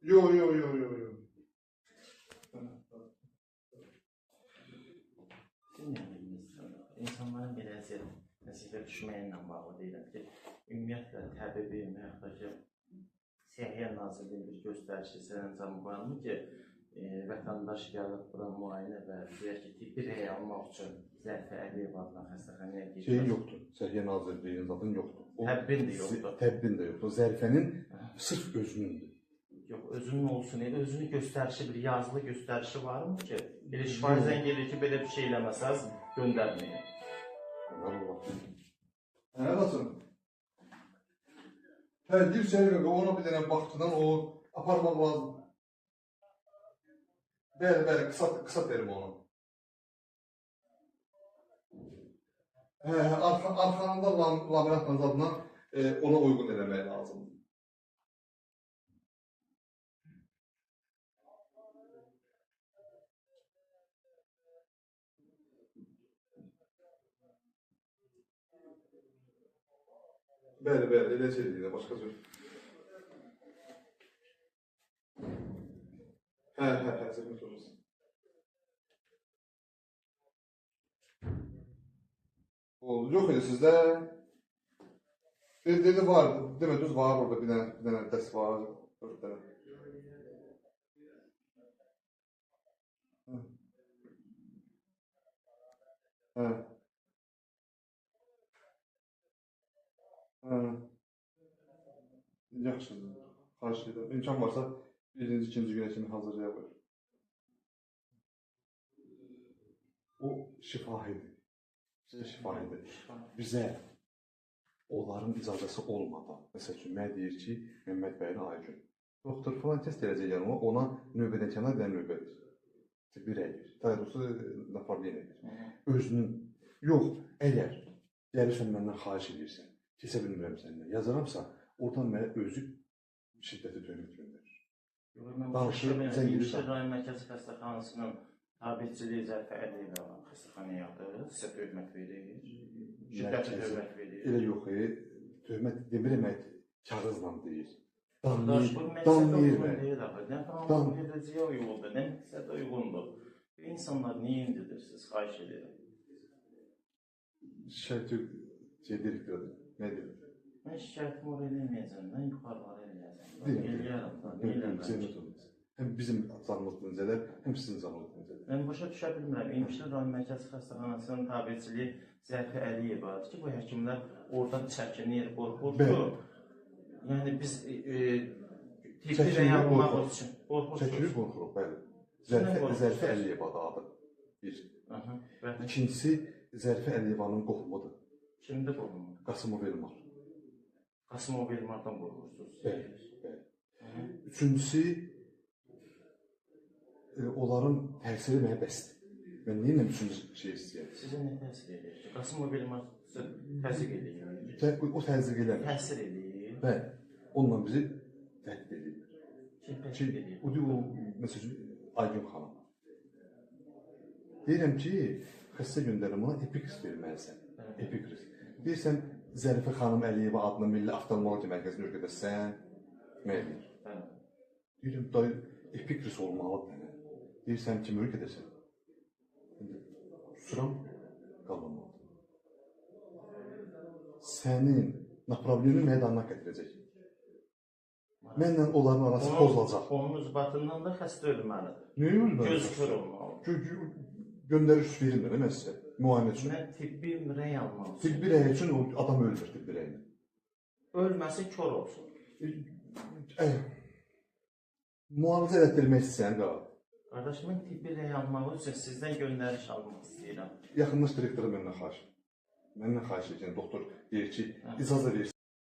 Yo yo yo yo yo. İnsanların belə vəzifə düşməyinlə bağlı deyirəm ki, ümumiyyətlə təbibi yaxud da ki, Səhiyyə Nazirliyi bir göstərişi sərəncamı varmı ki, vətəndaş gəlib bura müayinə və deyək ki, tibbi rəy almaq üçün Zərfə Əliyev adına xəstəxanaya gedir. Şey yoxdur, Səhiyyə Nazirliyinin zaten yoxdur. Təbbin də yoxdur. Təbbin də yoxdur. Zərfənin sırf özünündür. Yox, özünün olsun, özünün göstərişi, bir yazılı göstərişi varmı ki, bir şifaizən gelir ki, belə bir şey eləməsəz, göndərməyin. Hə, nasıl? Hə, bir şey ona bir dənə baxtıdan o aparmaq lazım. Bəli, qısa terim onu. Hə, arxanında laminatla zadına ona uyğun eləmək lazımdır. Bəli, elə şey deyil, başqa söz. Hə, zəhmət olmasın. Yox elə sizdə, dedi var, demə düz var orada bir dənə dəst var, 4 dənə. Hə. Yaxşıdır, xahiş edirəm. İmkan varsa, birinci, ikinci günə kimi hazırlaya bilər. O şifahidir. Şifahidir. Bizə onların icazəsi olmadan, məsəl üçün, mənə deyir ki, Məhəmməd bəyin Aygün. Doktor falan test edəcək yanıma, ona növbədən kənar və növbədir. Bir əyir, tayrusu napravleniya edir. Özünün, yox, əgər gəlirsən məndən xahiş edirsən, kesə bilmirəm səndən, yazaramsa, oradan mənə özü şiddəti töhmət göndərir. Danışır, İmişli rayon mərkəzi xəstəxanasının tabirçiliyi Zərfə Əliyev xəstəxanayadır, sizə töhmət verir, şiddətli töhmət verir. Elə yox, töhmət demirəm, kağızla deyir. Bu məqsədə uyğun deyil axı, nə qanun ediciyə uyğundur, nə məqsədə uyğundur. İnsanlar niyə indirirsiniz, xahiş edirəm. Şikayət direktoradır, nə deyir? Mən şikayətimi oraya eləməyəcəm, mən yuxarıları eləyəcəm. Həm bizim canlıq necələr, həm sizin canlıq necələr. Mən başa düşə bilmirəm, İmişli rayon mərkəzi xəstəxanasının tabirçiliyi Zərfə Əliyev var ki, bu həkimlər oradan çəkinir, qorxurdur. Yəni biz tibbi rəy almaq üçün qorxursunuz. Çəkilir, qorxuruq, bəli. Zərfə Əliyev adı bir. İkincisi, Zərfə Əliyevanın qohumudur. Kimdir qohumu? Qasımov Elmar. Qasımov Elmardan qorxursunuz. Bəli. Üçüncüsü, onların təsiri mənə bəsdir. Mən niyə üçüncü şey istəyəm? Sizə nə təsir edir? Qasımov Elmar təzyiq edir. O təzyiq eləmir. Təsir edir. Bəli, onunla bizi təhdid edir. Kim təhdid edir? O, məsələn, Aygün xanım. Deyirəm ki, xəstə göndərim ona epikris verməlisən. Epikris. Deyirsən, Zərifə xanım Əliyeva adına Milli Oftalmologiya Mərkəzini öyrədəsən, nə edir? Deyirəm, dayı, epikris olmalıdır. Deyirsən ki, öyrədəsən. Susuram, qalmamalıdır. Sənin napravliyonu meydanına gətirəcək. Mənlə onların arası pozulacaq. Onun üzbatından da xəstə ölməlidir. Nəyə ölməlidir? Göz kör olmalıdır. Göndəriş verin də, mən sizə, müayinə üçün. Mən tibbi rəy almalısın. Tibbi rəy üçün adam öldür tibbi rəyini. Ölməsi kör olsun. Müalicə etdirmək istəyən qal. Qardaş, mən tibbi rəy almaq üçün sizdən göndəriş almaq istəyirəm. Yaxınlaş direktora məndən xahiş. Məndən xahiş edirəm, doktor deyir ki, icazə versin.